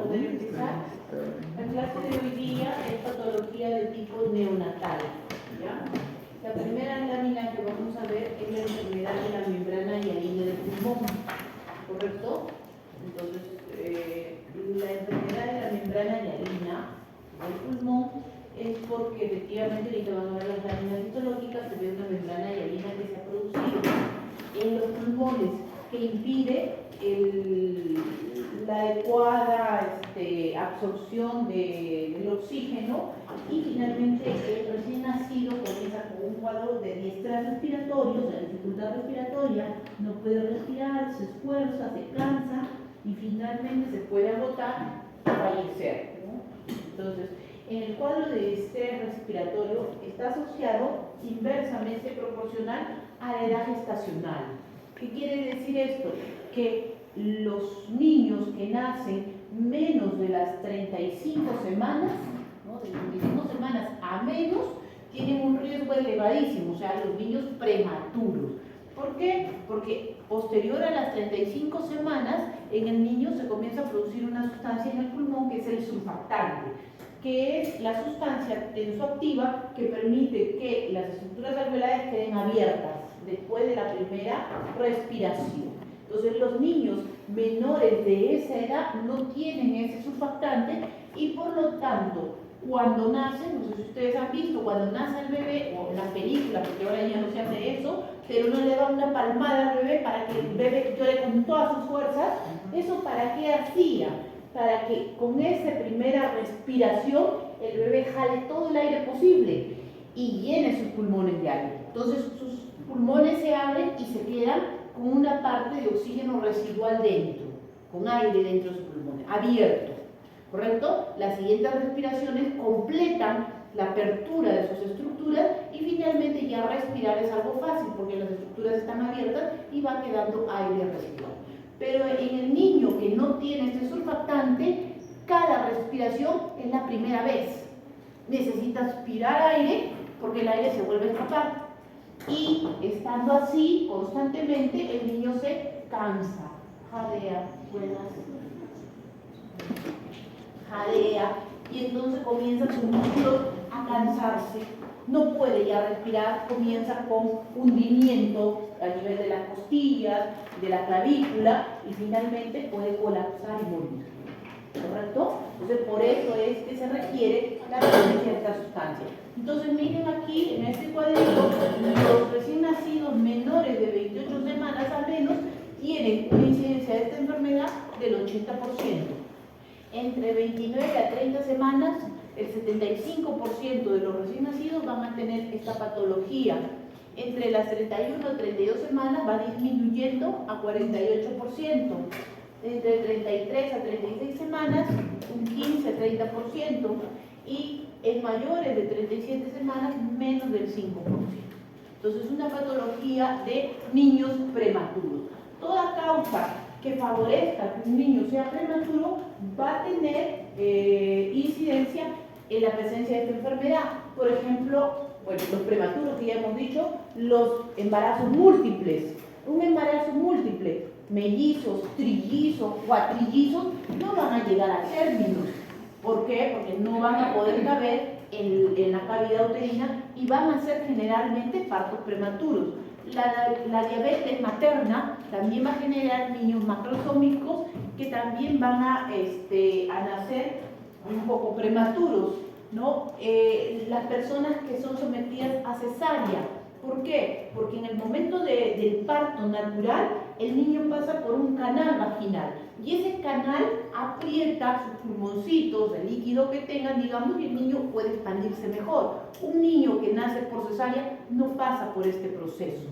poder empezar. La clase de hoy día es patología de tipo neonatal, ¿ya? La primera lámina que vamos a ver es la enfermedad de la membrana hialina del pulmón, ¿correcto? Entonces, la enfermedad de la membrana hialina del pulmón es porque efectivamente, ahorita van a ver las láminas histológicas, se ve una membrana hialina que se ha producido en los pulmones que impide la adecuada absorción del oxígeno, y finalmente el recién nacido comienza con un cuadro de diestrés respiratorio, o sea, dificultad respiratoria, no puede respirar, se esfuerza, se cansa y finalmente se puede agotar y fallecer, ¿no? Entonces, en el cuadro de estrés respiratorio está asociado inversamente proporcional a la edad gestacional. ¿Qué quiere decir esto? Que los niños que nacen menos de las 35 semanas, ¿no? De 35 semanas a menos, tienen un riesgo elevadísimo, o sea, los niños prematuros. ¿Por qué? Porque posterior a las 35 semanas, en el niño se comienza a producir una sustancia en el pulmón que es el surfactante, que es la sustancia tensoactiva que permite que las estructuras alveolares queden abiertas después de la primera respiración. Entonces, los niños menores de esa edad no tienen ese surfactante y por lo tanto, cuando nacen, no sé si ustedes han visto, cuando nace el bebé, o en las películas, porque ahora ya no se hace eso, pero uno le da una palmada al bebé para que el bebé llore con todas sus fuerzas. ¿Eso para qué hacía? Para que con esa primera respiración el bebé jale todo el aire posible y llene sus pulmones de aire. Entonces sus pulmones se abren y se quedan con una parte de oxígeno residual dentro, con aire dentro de sus pulmones, abierto, ¿correcto? Las siguientes respiraciones completan la apertura de sus estructuras y finalmente ya respirar es algo fácil porque las estructuras están abiertas y va quedando aire residual. Pero en el niño que no tiene este surfactante, cada respiración es la primera vez. Necesita aspirar aire porque el aire se vuelve a escapar. Y estando así constantemente, el niño se cansa, jadea, y entonces comienza sus músculos a cansarse. No puede ya respirar, comienza con hundimiento a nivel de las costillas, de la clavícula y finalmente puede colapsar y morir. ¿Correcto? Entonces, por eso es que se requiere la presencia de esta sustancia. Entonces, miren aquí en este cuadrito, los recién nacidos menores de 28 semanas al menos tienen una incidencia de esta enfermedad del 80%. Entre 29 a 30 semanas, el 75% de los recién nacidos van a tener esta patología. Entre las 31 a 32 semanas va disminuyendo a 48%. Entre 33 a 36 semanas, un 15 a 30%. Y en mayores de 37 semanas, menos del 5%. Entonces, es una patología de niños prematuros. Toda causa que favorezca que un niño sea prematuro va a tener incidencia en la presencia de esta enfermedad. Por ejemplo, bueno, los prematuros que ya hemos dicho, los embarazos múltiples. Un embarazo múltiple, mellizos, trillizos, cuatrillizos, no van a llegar a términos. ¿Por qué? Porque no van a poder caber en la cavidad uterina y van a ser generalmente partos prematuros. La diabetes materna también va a generar niños macrosómicos que también van a nacer un poco prematuros, ¿no? Las personas que son sometidas a cesárea. ¿Por qué? Porque en el momento del parto natural, el niño pasa por un canal vaginal y ese canal aprieta sus pulmoncitos, el líquido que tengan, digamos, y el niño puede expandirse mejor. Un niño que nace por cesárea no pasa por este proceso,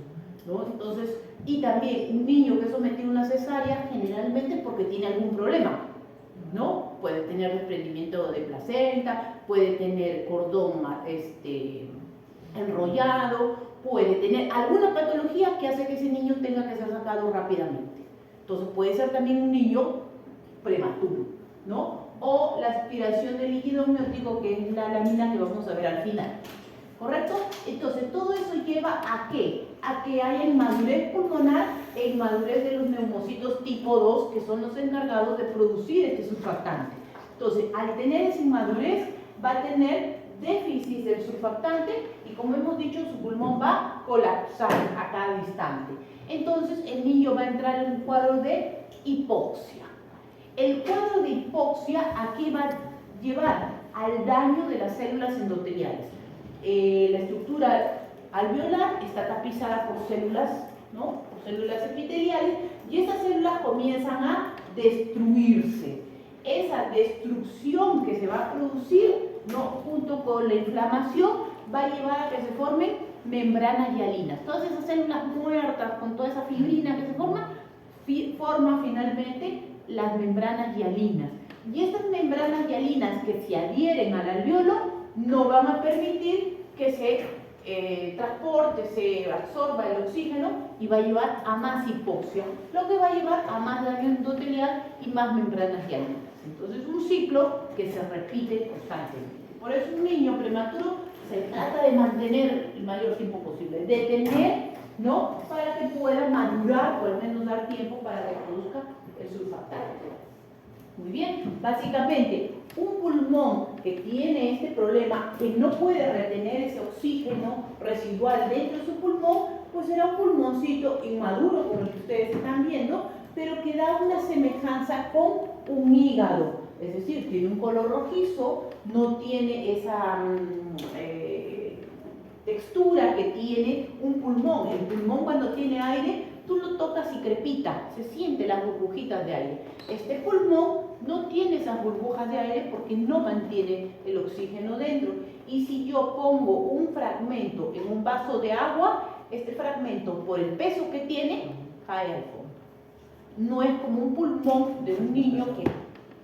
¿no? Entonces, y también un niño que es sometido a una cesárea generalmente porque tiene algún problema, ¿no? Puede tener desprendimiento de placenta, puede tener cordón enrollado, puede tener alguna patología que hace que ese niño tenga que ser sacado rápidamente. Entonces puede ser también un niño prematuro, ¿no? O la aspiración de líquido amniótico, que es la lámina que vamos a ver al final. ¿Correcto? Entonces todo eso lleva a ¿qué? A que haya inmadurez pulmonar e inmadurez de los neumocitos tipo 2, que son los encargados de producir este surfactante. Entonces, al tener esa inmadurez, va a tener déficit del surfactante y, como hemos dicho, su pulmón va a colapsar a cada instante. Entonces, el niño va a entrar en un cuadro de hipoxia. El cuadro de hipoxia, ¿a qué va a llevar? Al daño de las células endoteliales. La estructura alveolar está tapizada por células, ¿no? Por células epiteliales, y estas células comienzan a destruirse. Esa destrucción que se va a producir, ¿no?, junto con la inflamación, va a llevar a que se formen membranas hialinas. Todas esas células muertas, con toda esa fibrina que se forma finalmente las membranas hialinas. Y estas membranas hialinas que se adhieren al alveolo no van a permitir que se transporte, se absorba el oxígeno, y va a llevar a más hipoxia, lo que va a llevar a más daño endotelial y más membranas hialinas. Entonces, un ciclo que se repite constantemente. Por eso, un niño prematuro se trata de mantener el mayor tiempo posible, detener, ¿no?, para que pueda madurar, o al menos dar tiempo para que produzca el surfactante. Muy bien, básicamente, un pulmón que tiene este problema, que no puede retener ese oxígeno residual dentro de su pulmón, pues será un pulmoncito inmaduro, como el que ustedes están viendo, pero que da una semejanza con un hígado. Es decir, tiene un color rojizo, no tiene esa textura que tiene un pulmón. El pulmón, cuando tiene aire, tú lo tocas y crepita, se siente las burbujitas de aire. Este pulmón no tiene esas burbujas de aire porque no mantiene el oxígeno dentro. Y si yo pongo un fragmento en un vaso de agua, este fragmento, por el peso que tiene, cae al fondo. No es como un pulmón de un niño que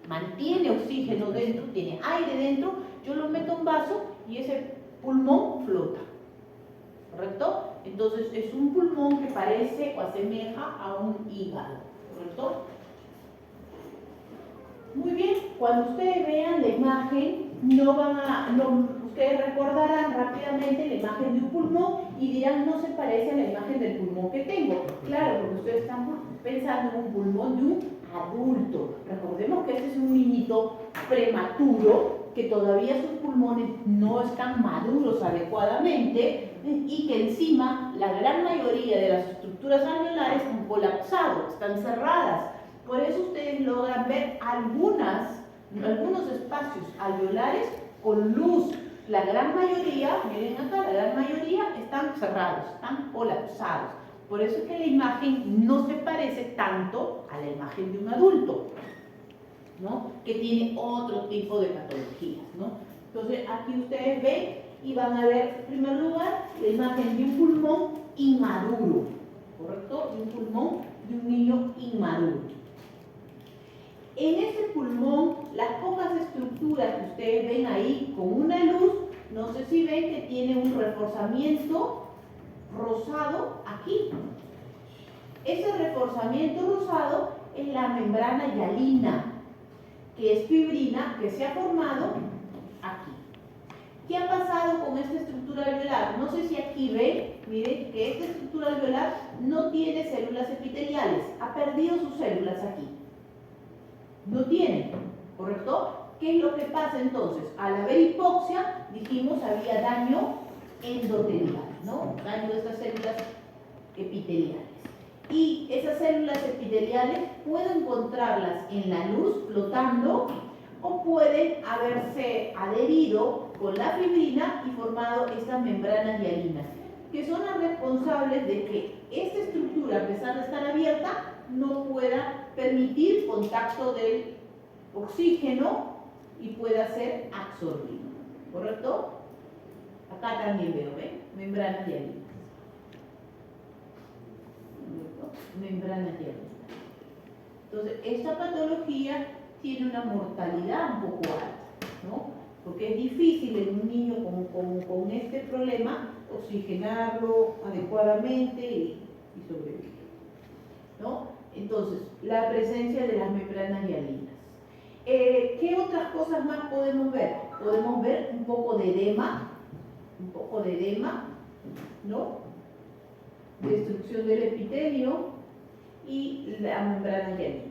mantiene oxígeno dentro, tiene aire dentro. Yo lo meto en un vaso y ese pulmón flota, ¿correcto? Entonces es un pulmón que parece o asemeja a un hígado, ¿correcto? Muy bien, cuando ustedes vean la imagen, ustedes recordarán rápidamente la imagen de un pulmón y dirán, no se parece a la imagen del pulmón que tengo. Claro, porque ustedes están pensando en un pulmón de un adulto. Recordemos que este es un niñito prematuro, que todavía sus pulmones no están maduros adecuadamente y que encima la gran mayoría de las estructuras alveolares han colapsado, están cerradas. Por eso ustedes logran ver algunos espacios alveolares con luz. La gran mayoría, miren acá, la gran mayoría están cerrados, están colapsados. Por eso es que la imagen no se parece tanto a la imagen de un adulto, ¿no?, que tiene otro tipo de patologías, ¿no? Entonces, aquí ustedes ven y van a ver, en primer lugar, la imagen de un pulmón inmaduro, ¿correcto? De un pulmón de un niño inmaduro. En ese pulmón, las pocas estructuras que ustedes ven ahí con una luz, no sé si ven que tiene un reforzamiento rosado aquí. Ese reforzamiento rosado es la membrana hialina, que es fibrina que se ha formado aquí. ¿Qué ha pasado con esta estructura alveolar? No sé si aquí ven, miren que esta estructura alveolar no tiene células epiteliales, ha perdido sus células aquí. No tiene, ¿correcto? ¿Qué es lo que pasa entonces? Al haber hipoxia, dijimos, había daño endotelial, ¿no? Daño de estas células epiteliales. Y esas células epiteliales pueden encontrarlas en la luz flotando o pueden haberse adherido con la fibrina y formado estas membranas hialinas, que son las responsables de que esta estructura, a pesar de estar abierta, no pueda permitir contacto del oxígeno y pueda ser absorbido, ¿correcto? Acá también veo, ¿ven? Membranas hialinas. Membranas hialinas. Entonces, esta patología tiene una mortalidad un poco alta, ¿no? Porque es difícil en un niño con este problema oxigenarlo adecuadamente y sobrevivir, ¿no? Entonces, la presencia de las membranas hialinas. ¿Qué otras cosas más podemos ver? Podemos ver un poco de edema, ¿no? Destrucción del epitelio, y la membrana hialina.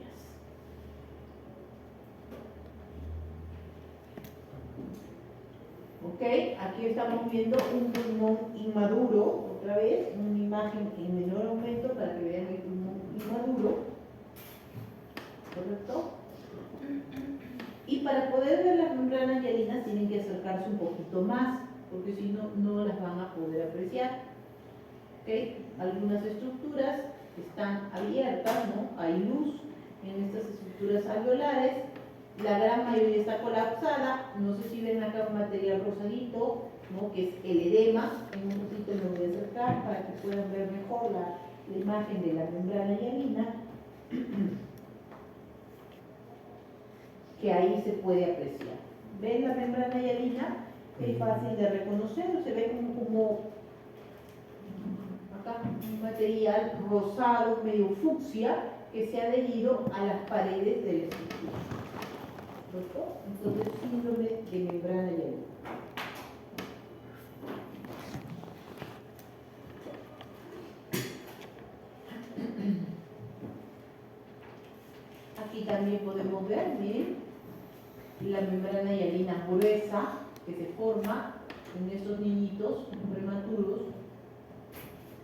¿Ok? Aquí estamos viendo un pulmón inmaduro, otra vez, una imagen en menor aumento para que vean el pulmón inmaduro. ¿Correcto? Y para poder ver las membranas hialinas tienen que acercarse un poquito más, porque si no, no las van a poder apreciar. ¿Ok? Algunas estructuras están abiertas, ¿no? Hay luz en estas estructuras alveolares. La gran mayoría está colapsada. No sé si ven acá un material rosadito, ¿no? Que es el edema. En un poquito me voy a acercar para que puedan ver mejor la imagen de la membrana hialina, que ahí se puede apreciar. ¿Ven la membrana hialina? Es fácil de reconocer, se ve como acá un material rosado, medio fucsia, que se ha adherido a las paredes de la estructura. Entonces, síndrome de membrana hialina. Aquí también podemos ver, miren, la membrana hialina gruesa que se forma en estos niñitos prematuros,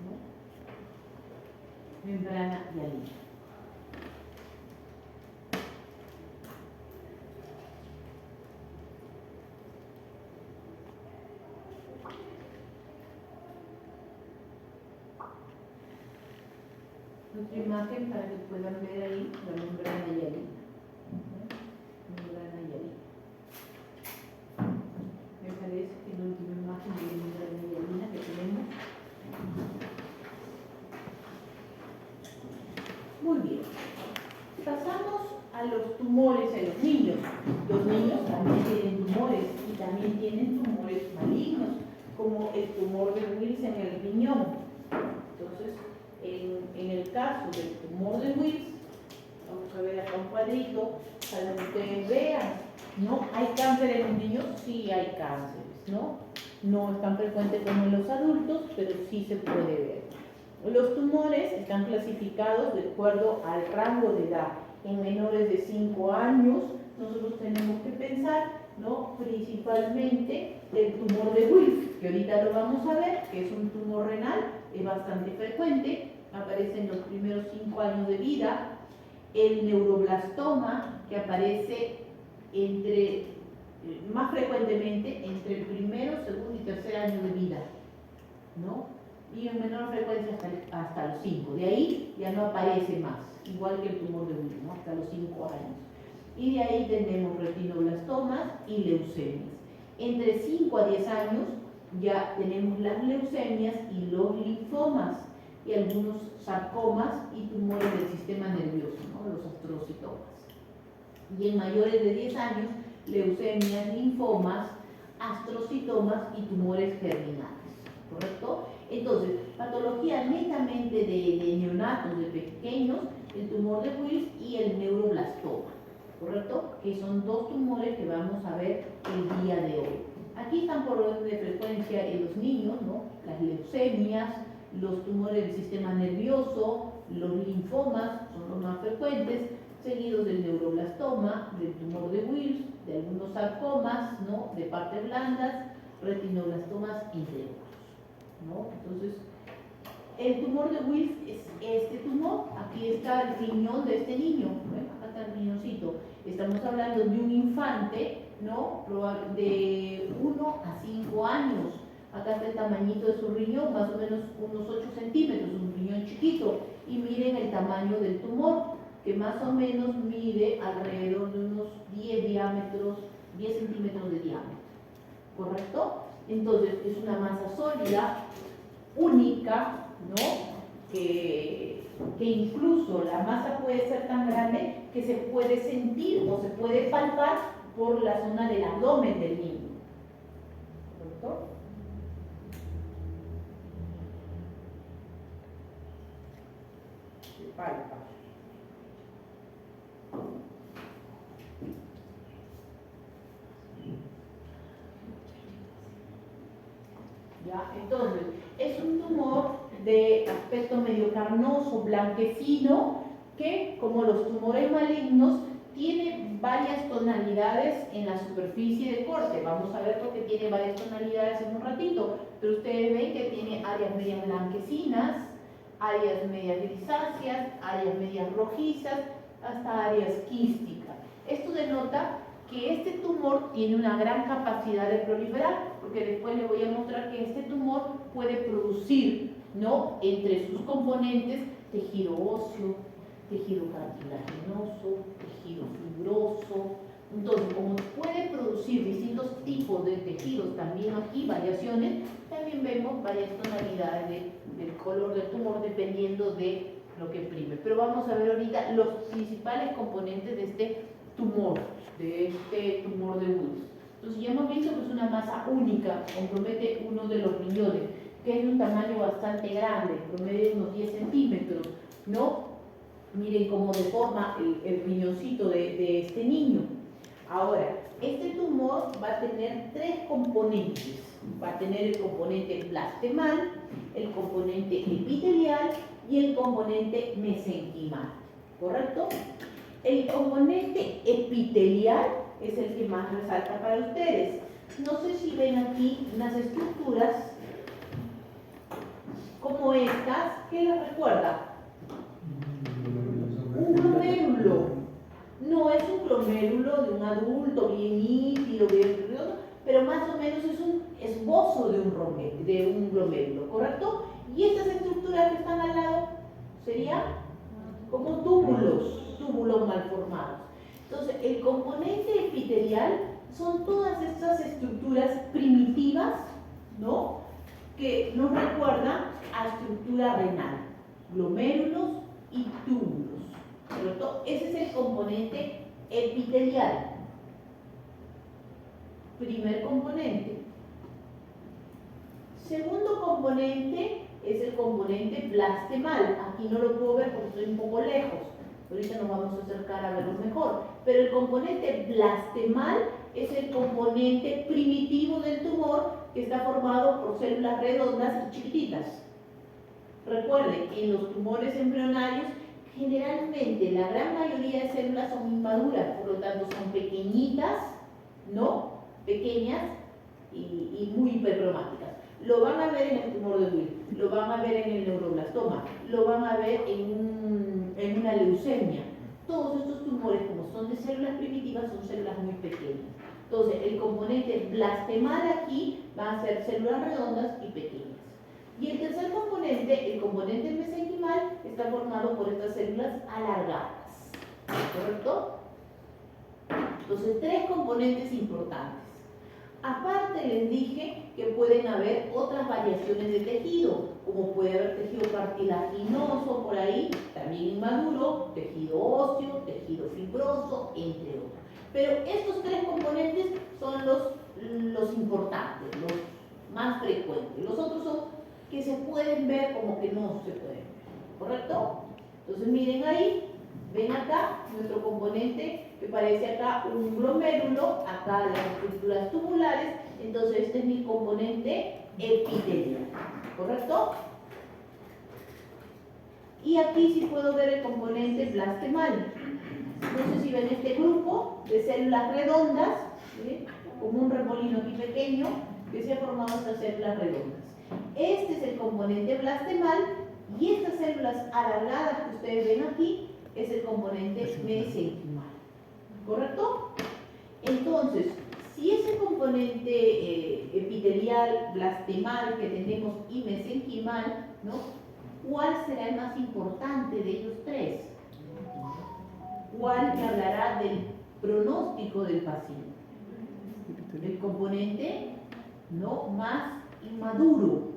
¿no? Membrana hialina. Otra imagen para que puedan ver ahí la membrana hialina. Membrana hialina. Me parece que la última imagen de la membrana hialina que tenemos. Muy bien. Pasamos a los tumores en los niños. Los niños también tienen tumores y también tienen tumores malignos, como el tumor de Wills en el riñón. Entonces, en el caso del tumor de Wills, vamos a ver acá un cuadrito para que ustedes vean, ¿no? ¿Hay cáncer en los niños? Sí hay cánceres, ¿no? No es tan frecuente como en los adultos, pero sí se puede ver. Los tumores están clasificados de acuerdo al rango de edad. En menores de 5 años, nosotros tenemos que pensar, ¿no? Principalmente el tumor de Wills, que ahorita lo vamos a ver, que es un tumor renal, es bastante frecuente, aparece en los primeros 5 años de vida. El neuroblastoma, que aparece más frecuentemente entre el primero, segundo y tercer año de vida, ¿no? Y en menor frecuencia hasta los 5. De ahí ya no aparece más, igual que el tumor de Wills, ¿no? Hasta los 5 años. Y de ahí tenemos retinoblastomas y leucemias. Entre 5 a 10 años ya tenemos las leucemias y los linfomas y algunos sarcomas y tumores del sistema nervioso, ¿no? Los astrocitomas. Y en mayores de 10 años, leucemias, linfomas, astrocitomas y tumores germinales, ¿correcto? Entonces, patología netamente de neonatos, de pequeños, el tumor de Wills y el neuroblastoma, ¿correcto? Que son dos tumores que vamos a ver el día de hoy. Aquí están por orden de frecuencia en los niños, ¿no? Las leucemias, los tumores del sistema nervioso, los linfomas son los más frecuentes, seguidos del neuroblastoma, del tumor de Wills, de algunos sarcomas, ¿no? De partes blandas, retinoblastomas, entre otros, ¿no? Entonces, el tumor de Wills es este tumor. Aquí está el riñón de este niño, ¿ven? Acá está el riñoncito. Estamos hablando de un infante, ¿no? De 1 a 5 años. Acá está el tamañito de su riñón, más o menos unos 8 centímetros, un riñón chiquito. Y miren el tamaño del tumor, que más o menos mide alrededor de unos 10 centímetros de diámetro. ¿Correcto? Entonces, es una masa sólida, única, ¿no? Que incluso la masa puede ser tan grande que se puede sentir o se puede palpar por la zona del abdomen del niño. ¿Correcto? Se palpa. ¿Ya? Entonces, es un tumor de aspecto medio carnoso, blanquecino, que, como los tumores malignos, tiene varias tonalidades en la superficie de corte. Vamos a ver porque tiene varias tonalidades en un ratito, pero ustedes ven que tiene áreas medias blanquecinas, áreas medias grisáceas, áreas medias rojizas, hasta áreas quísticas. Esto denota que este tumor tiene una gran capacidad de proliferar, porque después les voy a mostrar que este tumor puede producir, ¿no?, entre sus componentes tejido óseo, tejido cartilaginoso, tejido fibroso. Entonces, como puede producir distintos tipos de tejidos, también aquí variaciones, también vemos varias tonalidades del color del tumor dependiendo de lo que prime. Pero vamos a ver ahorita los principales componentes de este tumor de Wills. Entonces ya hemos visto que es una masa única, compromete uno de los riñones, que es de un tamaño bastante grande, promedio de unos 10 centímetros, ¿no? Miren cómo deforma el riñoncito de este niño. Ahora, este tumor va a tener tres componentes. Va a tener el componente blastemal, el componente epitelial y el componente mesenquimal, ¿correcto? El componente epitelial es el que más resalta para ustedes. No sé si ven aquí unas estructuras como estas, ¿qué les recuerda? Un glomérulo. No es un glomérulo de un adulto bien nítido, bien redondo, pero más o menos es un esbozo de un glomérulo, ¿correcto? Y estas estructuras que están al lado serían como túbulos mal formados. Entonces, el componente epitelial son todas estas estructuras primitivas, ¿no?, que nos recuerdan a estructura renal, glomérulos y túbulos. ¿Cierto? Ese es el componente epitelial. Primer componente. Segundo componente es el componente blastemal. Aquí no lo puedo ver porque estoy un poco lejos. Ahorita nos vamos a acercar a verlo mejor. Pero el componente blastemal es el componente primitivo del tumor que está formado por células redondas y chiquititas. Recuerden, en los tumores embrionarios, generalmente la gran mayoría de células son inmaduras, por lo tanto son pequeñitas, ¿no? Pequeñas y muy hipercromáticas. Lo van a ver en el tumor de Wills, lo van a ver en el neuroblastoma, lo van a ver en una leucemia. Todos estos tumores, como son de células primitivas, son células muy pequeñas. Entonces, el componente blastemal aquí van a ser células redondas y pequeñas. Y el tercer componente, el componente mesenquimal, está formado por estas células alargadas, ¿correcto? Entonces, tres componentes importantes. Aparte, les dije que pueden haber otras variaciones de tejido, como puede haber tejido cartilaginoso por ahí, también inmaduro, tejido óseo, tejido fibroso, entre otros. Pero estos tres componentes son los importantes, los más frecuentes. Los otros son que se pueden ver como que no se pueden ver, ¿correcto? Entonces miren ahí, ven acá nuestro componente que parece acá un glomérulo, acá las estructuras tubulares, entonces este es mi componente epitelial, ¿correcto? Y aquí sí puedo ver el componente blastemal. No sé si ven este grupo de células redondas, ¿sí?, como un remolino aquí pequeño que se ha formado estas células redondas. Este es el componente blastemal y estas células alargadas que ustedes ven aquí es el componente mesenquimal, ¿correcto? Entonces, si ese componente epitelial, blastemal que tenemos y mesenquimal, ¿no?, ¿cuál será el más importante de ellos tres? ¿Cuál me hablará del pronóstico del paciente? El componente, ¿no?, más inmaduro,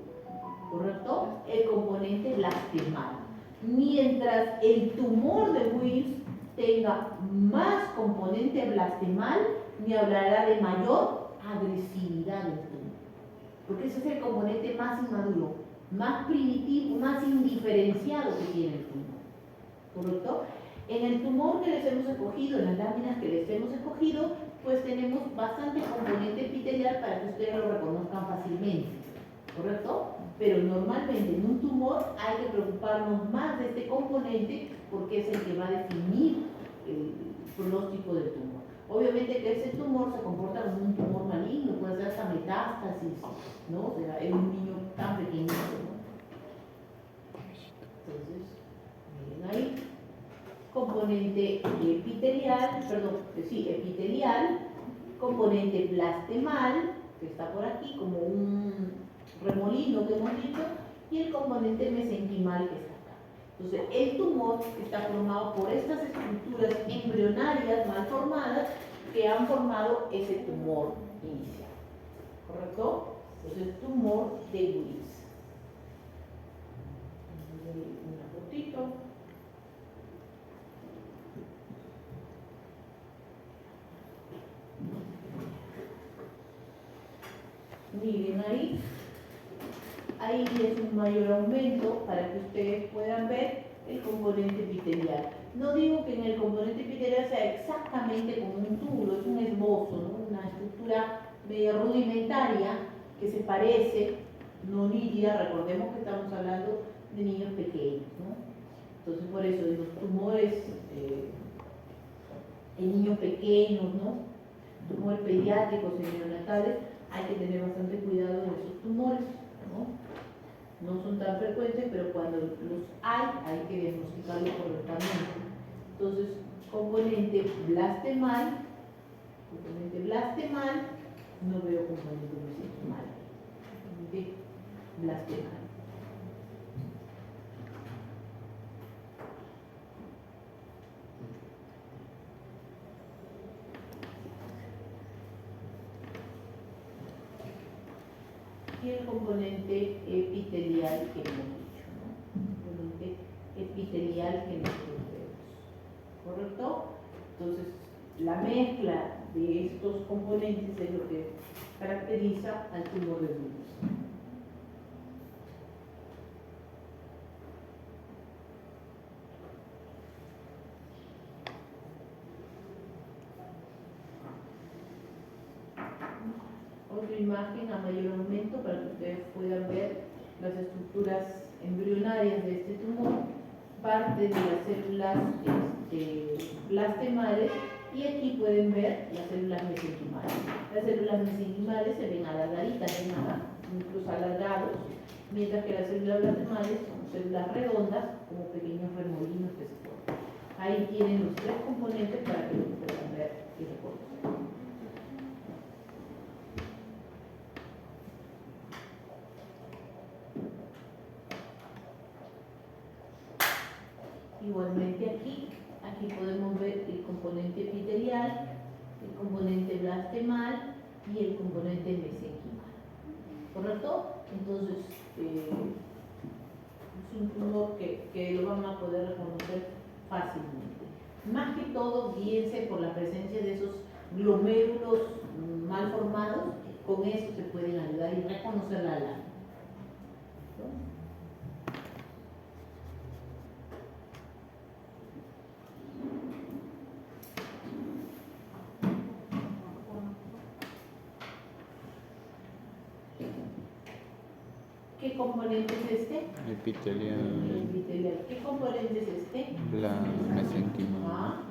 ¿correcto? El componente blastemal. Mientras el tumor de Wills tenga más componente blastemal, me hablará de mayor agresividad del tumor, porque ese es el componente más inmaduro, más primitivo, más indiferenciado que tiene el tumor, ¿correcto? En el tumor que les hemos escogido, en las láminas que les hemos escogido, pues tenemos bastante componente epitelial para que ustedes lo reconozcan fácilmente, ¿correcto? Pero normalmente en un tumor hay que preocuparnos más de este componente porque es el que va a definir el pronóstico del tumor. Obviamente que ese tumor se comporta como un tumor maligno, puede ser hasta metástasis, ¿no? O sea, es un niño tan pequeñito, ¿no? Entonces, miren ahí, componente epitelial, epitelial, componente blastemal, que está por aquí como un remolino que hemos dicho, y el componente mesenquimal que está acá. Entonces, el tumor está formado por estas estructuras embrionarias mal formadas que han formado ese tumor inicial. ¿Correcto? Entonces, tumor de Wills. Una fotito. Miren ahí es un mayor aumento para que ustedes puedan ver el componente epitelial. No digo que en el componente epitelial sea exactamente como un túbulo, es un esbozo, ¿no? Una estructura medio rudimentaria que se parece, no nítida, recordemos que estamos hablando de niños pequeños, ¿no? Entonces por eso de los tumores en niños pequeños, ¿no? Tumores pediátricos y neonatales, hay que tener bastante cuidado en esos tumores, ¿no? No son tan frecuentes, pero cuando los hay que diagnosticarlos correctamente. Entonces, componente blastemal, no veo componente mesenquimal, componente blastemal. Y el componente epitelial que hemos dicho, ¿no? Componente epitelial que nosotros vemos, ¿correcto? Entonces, la mezcla de estos componentes es lo que caracteriza al tumor de Wills. Otra imagen a mayor aumento para que ustedes puedan ver las estructuras embrionarias de este tumor, parte de las células blastemales, y aquí pueden ver las células mesenquimales. Las células mesenquimales se ven alargaditas, ven acá, incluso alargados, mientras que las células blastemales son células redondas, como pequeños remolinos que se forman. Ahí tienen los tres componentes para que lo puedan ver y reconocer. Igualmente aquí podemos ver el componente epitelial, el componente blastemal y el componente mesenquimal. ¿Correcto? Entonces, es un tumor que lo van a poder reconocer fácilmente. Más que todo, guíense por la presencia de esos glomérulos mal formados, con eso se pueden ayudar y reconocer la lámina. ¿No? ¿Qué componente es este? Epitelial. ¿Qué componente es este? La mesenquimal.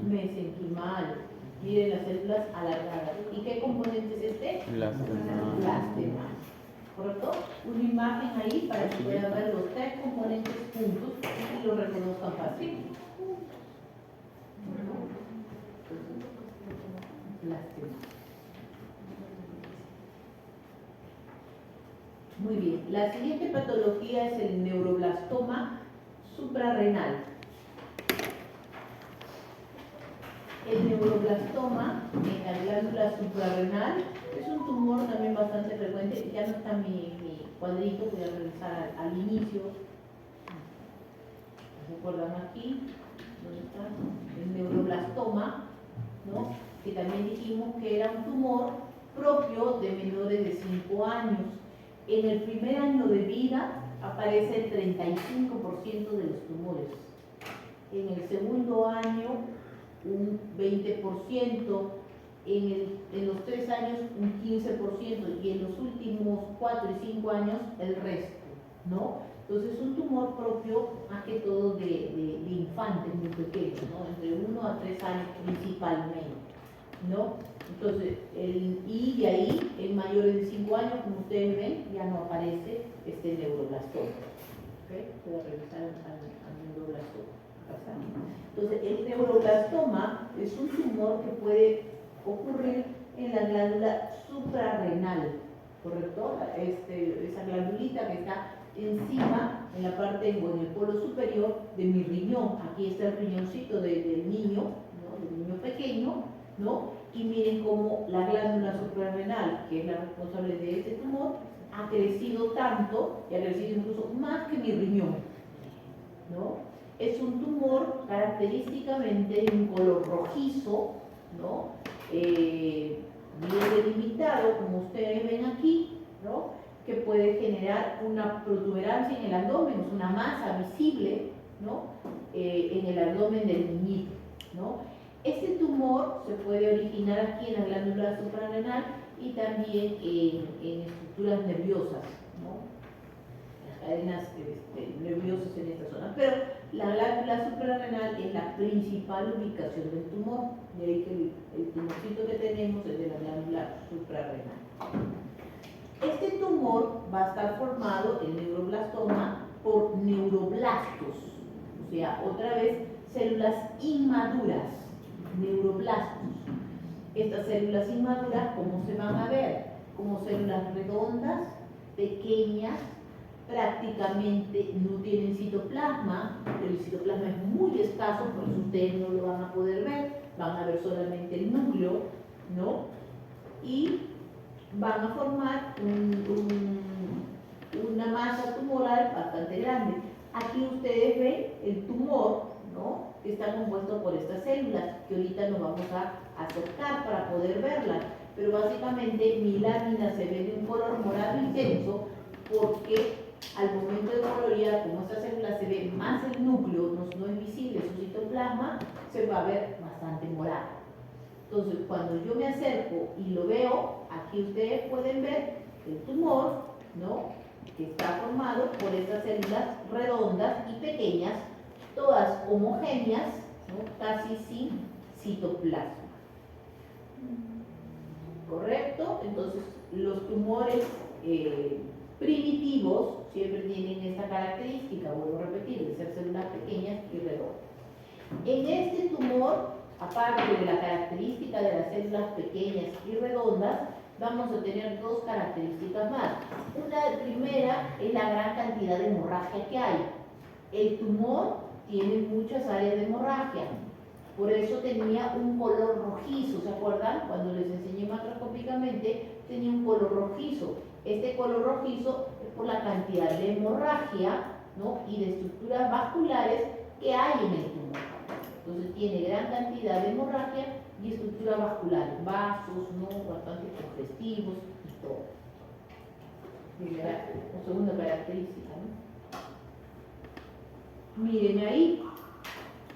Mesenquimal. Miren las células alargadas. ¿Y qué componente es este? Blastemal. ¿Correcto? Una imagen ahí para que puedan ver los tres componentes juntos y los reconozcan fácil. Blastemal. Muy bien, la siguiente patología es el neuroblastoma suprarrenal. El neuroblastoma en la glándula suprarrenal es un tumor también bastante frecuente. Ya no está mi cuadrito, voy a revisar al inicio. ¿Recuerdan aquí? ¿Dónde está? El neuroblastoma, ¿no? Que también dijimos que era un tumor propio de menores de 5 años. En el primer año de vida aparece el 35% de los tumores. En el segundo año, un 20%. En los 3 años, un 15%. Y en los últimos 4 y 5 años, el resto, ¿no? Entonces es un tumor propio más que todo de infantes muy pequeños, ¿no? Entre 1 a 3 años principalmente, ¿no? Entonces, y de ahí, en mayores de 5 años, como ustedes ven, ya no aparece este neuroblastoma. ¿Okay? Voy a revisar al neuroblastoma. Acá está. Entonces, el neuroblastoma es un tumor que puede ocurrir en la glándula suprarrenal, ¿correcto? Esa glandulita que está encima, en la parte, bueno, en el polo superior de mi riñón. Aquí está el riñoncito del niño, ¿no? Del niño pequeño, ¿no? Y miren cómo la glándula suprarrenal, que es la responsable de este tumor, ha crecido tanto, y ha crecido incluso más que mi riñón, ¿no? Es un tumor característicamente de un color rojizo, ¿no? Bien delimitado, como ustedes ven aquí, ¿no? Que puede generar una protuberancia en el abdomen, es una masa visible, ¿no? En el abdomen del niñito, ¿no? Este tumor se puede originar aquí en la glándula suprarrenal y también en estructuras nerviosas, ¿no? Las cadenas nerviosas en esta zona. Pero la glándula suprarrenal es la principal ubicación del tumor, de ahí que el tumorcito que tenemos es de la glándula suprarrenal. Este tumor va a estar formado, el neuroblastoma, por neuroblastos, o sea, otra vez, células inmaduras, neuroblastos. Estas células inmaduras, ¿cómo se van a ver? Como células redondas, pequeñas, prácticamente no tienen citoplasma, pero el citoplasma es muy escaso, por eso ustedes no lo van a poder ver, van a ver solamente el núcleo, ¿no? Y van a formar una masa tumoral bastante grande. Aquí ustedes ven el tumor, ¿no? Que está compuesto por estas células, que ahorita nos vamos a acercar para poder verlas. Pero básicamente mi lámina se ve de un color morado intenso porque al momento de colorear, como esta célula se ve más el núcleo, no es visible su citoplasma, se va a ver bastante morado. Entonces, cuando yo me acerco y lo veo, aquí ustedes pueden ver el tumor, ¿no? Que está formado por estas células redondas y pequeñas, todas homogéneas, ¿no? Casi sin citoplasma. ¿Correcto? Entonces, los tumores primitivos siempre tienen esta característica, vuelvo a repetir, de ser células pequeñas y redondas. En este tumor, aparte de la característica de las células pequeñas y redondas, vamos a tener dos características más. Una primera es la gran cantidad de hemorragia que hay. El tumor tiene muchas áreas de hemorragia, por eso tenía un color rojizo, ¿se acuerdan? Cuando les enseñé macroscópicamente, tenía un color rojizo. Este color rojizo es por la cantidad de hemorragia, ¿no? Y de estructuras vasculares que hay en el tumor. Entonces tiene gran cantidad de hemorragia y estructuras vasculares, vasos, ¿no? Bastante congestivos y todo. Primera o segunda característica, ¿no? Miren ahí,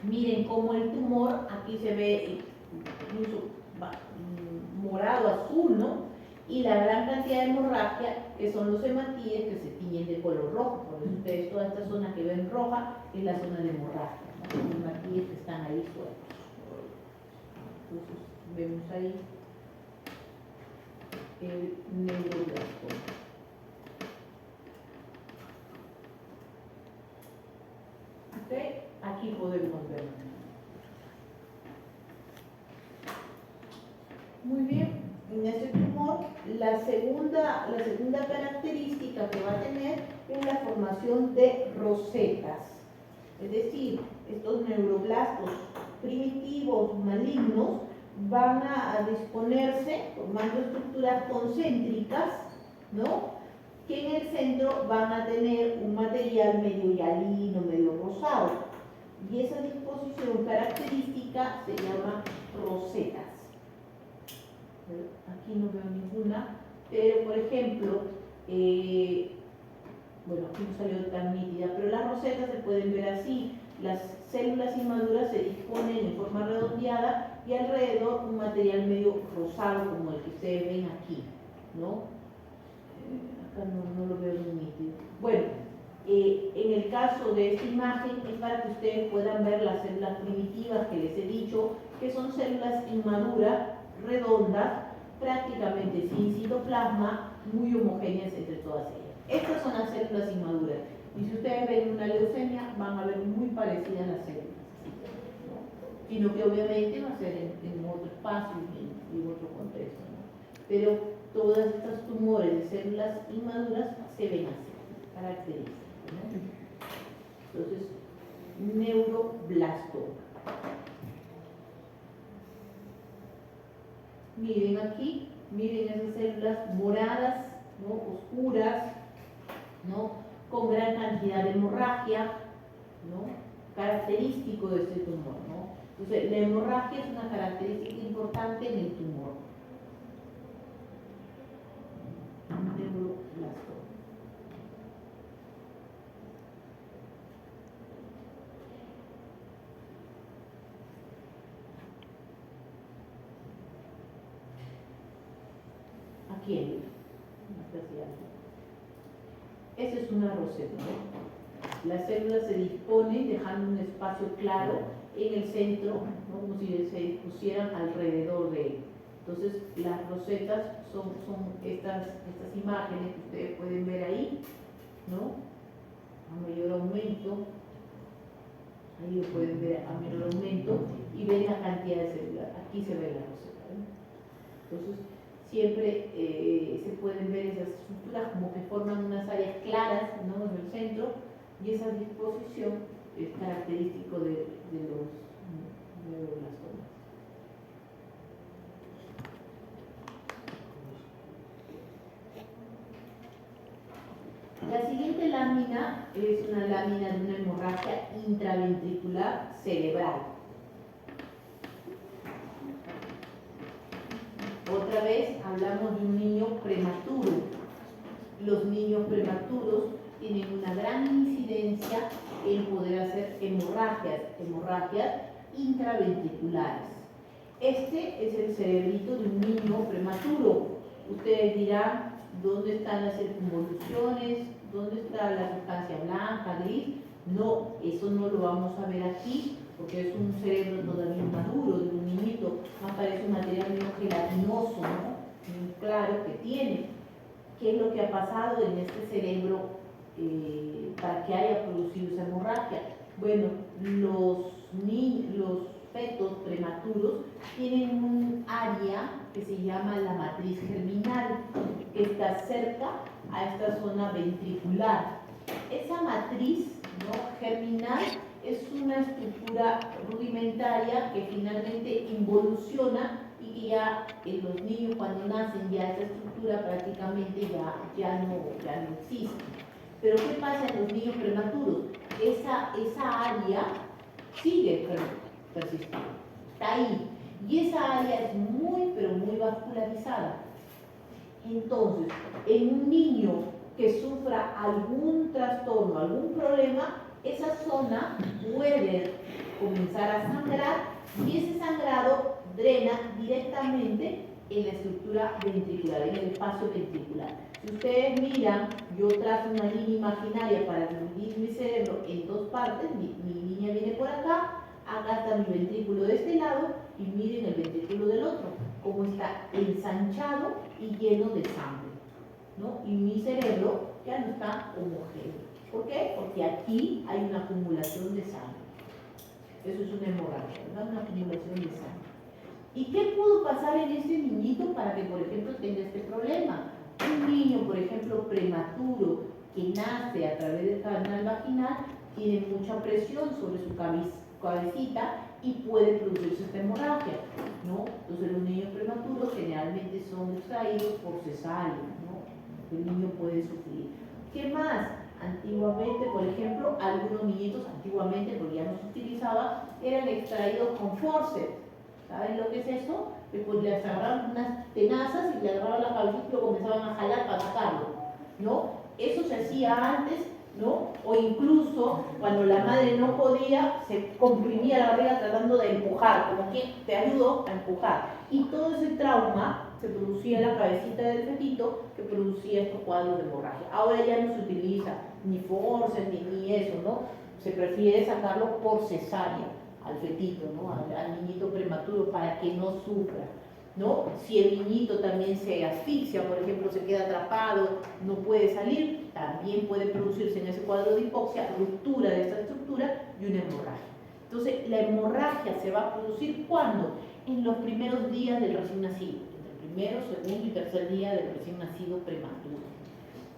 miren cómo el tumor, aquí se ve incluso morado, azul, ¿no? Y la gran cantidad de hemorragia, que son los hematíes que se tiñen de color rojo. Por eso ustedes, toda esta zona que ven roja es la zona de hemorragia, ¿no? Los hematíes que están ahí sueltos. Entonces, vemos ahí el neuroblastoma. ¿Okay? Aquí podemos verlo. Muy bien, en este tumor la segunda característica que va a tener es la formación de rosetas. Es decir, estos neuroblastos primitivos malignos van a disponerse formando estructuras concéntricas, ¿no? Que en el centro van a tener un material medio hialino, medio rosado. Y esa disposición característica se llama rosetas. Aquí no veo ninguna, pero por ejemplo, bueno, aquí no salió tan nítida, pero las rosetas se pueden ver así. Las células inmaduras se disponen en forma redondeada y alrededor un material medio rosado como el que ustedes ven aquí, ¿no? Acá no lo veo muy nítido. Bueno, En el caso de esta imagen es para que ustedes puedan ver las células primitivas que les he dicho, que son células inmaduras, redondas, prácticamente sin citoplasma, muy homogéneas entre todas ellas. Estas son las células inmaduras. Y si ustedes ven una leucemia, van a ver muy parecidas las células, ¿no? Sino que obviamente va a ser en otro espacio y en otro contexto, ¿no? Pero todos estos tumores de células inmaduras se ven así, características, ¿no? Entonces, neuroblastoma. Miren aquí, miren esas células moradas, ¿no? Oscuras, ¿no? Con gran cantidad de hemorragia, ¿no? Característico de este tumor, ¿no? Entonces, la hemorragia es una característica importante en el tumor. Neuroblastoma. Aquí hay esa es una roseta, ¿no? Las células se disponen dejando un espacio claro en el centro, ¿no? Como si se pusieran alrededor de él. Entonces, las rosetas son estas imágenes que ustedes pueden ver ahí, ¿no? A mayor aumento, ahí lo pueden ver a mayor aumento y ven la cantidad de células. Aquí se ve la roseta, ¿no? Entonces, siempre se pueden ver esas estructuras como que forman unas áreas claras, ¿no? En el centro, y esa disposición es característico de los neuroblastomas. La siguiente lámina es una lámina de una hemorragia intraventricular cerebral. Otra vez hablamos de un niño prematuro. Los niños prematuros tienen una gran incidencia en poder hacer hemorragias intraventriculares. Este es el cerebrito de un niño prematuro. Ustedes dirán, ¿dónde están las circunvoluciones? ¿Dónde está la sustancia blanca, gris? No, eso no lo vamos a ver aquí, porque es un cerebro todavía inmaduro de un niñito, más parece un material medio gelatinoso, ¿no? Muy claro que tiene. ¿Qué es lo que ha pasado en este cerebro para que haya producido esa hemorragia? Bueno, los fetos prematuros tienen un área que se llama la matriz germinal, que está cerca a esta zona ventricular. Esa matriz, ¿no? Germinal es una estructura rudimentaria que finalmente involuciona y que ya en los niños cuando nacen ya esa estructura prácticamente ya no existe. Pero ¿qué pasa en los niños prematuros? Esa área sigue persistiendo, está ahí. Y esa área es muy, pero muy vascularizada. Entonces, en un niño que sufra algún trastorno, algún problema, esa zona puede comenzar a sangrar y ese sangrado drena directamente en la estructura ventricular, en el espacio ventricular. Si ustedes miran, yo trazo una línea imaginaria para dividir mi cerebro en dos partes, mi línea viene por acá, acá está mi ventrículo de este lado y miren el ventrículo del otro, como está ensanchado y lleno de sangre, ¿no? Y mi cerebro ya no está homogéneo. ¿Por qué? Porque aquí hay una acumulación de sangre. Eso es una hemorragia, ¿verdad? Una acumulación de sangre. ¿Y qué pudo pasar en este niñito para que, por ejemplo, tenga este problema? Un niño, por ejemplo, prematuro, que nace a través del canal vaginal, tiene mucha presión sobre su cabecita y puede producirse esta hemorragia, ¿no? Entonces los niños prematuros generalmente son extraídos por cesárea, ¿no? El niño puede sufrir. ¿Qué más? Antiguamente, por ejemplo, algunos niñitos, antiguamente, porque ya no se utilizaba, eran extraídos con forceps. ¿Saben lo que es eso? Que pues le agarraban unas tenazas y le agarraban la cabeza y lo comenzaban a jalar para sacarlo, ¿no? Eso se hacía antes, ¿no? O incluso cuando la madre no podía, se comprimía la barriga tratando de empujar, como que te ayudo a empujar. Y todo ese trauma se producía en la cabecita del fetito, que producía estos cuadros de hemorragia. Ahora ya no se utiliza ni forceps ni eso, ¿no? Se prefiere sacarlo por cesárea al fetito, ¿no? Al niñito prematuro, para que no sufra, ¿no? Si el niñito también se asfixia, por ejemplo, se queda atrapado, no puede salir, también puede producirse en ese cuadro de hipoxia ruptura de esta estructura y una hemorragia. Entonces, la hemorragia se va a producir ¿cuándo? En los primeros días del recién nacido, entre el primero, segundo y tercer día del recién nacido prematuro.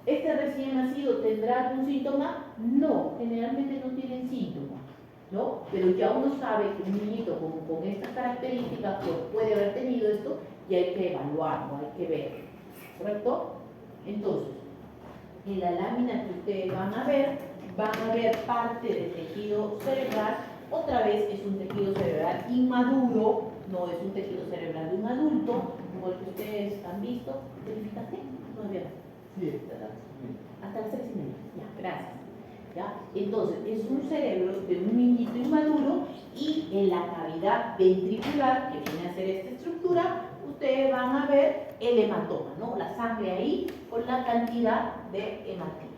¿Este recién nacido tendrá algún síntoma? No, generalmente no tienen síntomas, ¿no? Pero ya uno sabe que un niñito con estas características pues, puede haber tenido esto y hay que evaluarlo, hay que ver, ¿correcto? Entonces, en la lámina que ustedes van a ver parte del tejido cerebral. Otra vez es un tejido cerebral inmaduro, no es un tejido cerebral de un adulto, como el que ustedes han visto. ¿Verificaste? Todavía no. Sí. Hasta las 6:30. Ya, gracias. ¿Ya? Entonces, es un cerebro de un niñito inmaduro y en la cavidad ventricular, que viene a ser esta estructura, ustedes van a ver el hematoma, ¿no? La sangre ahí con la cantidad de hematíes.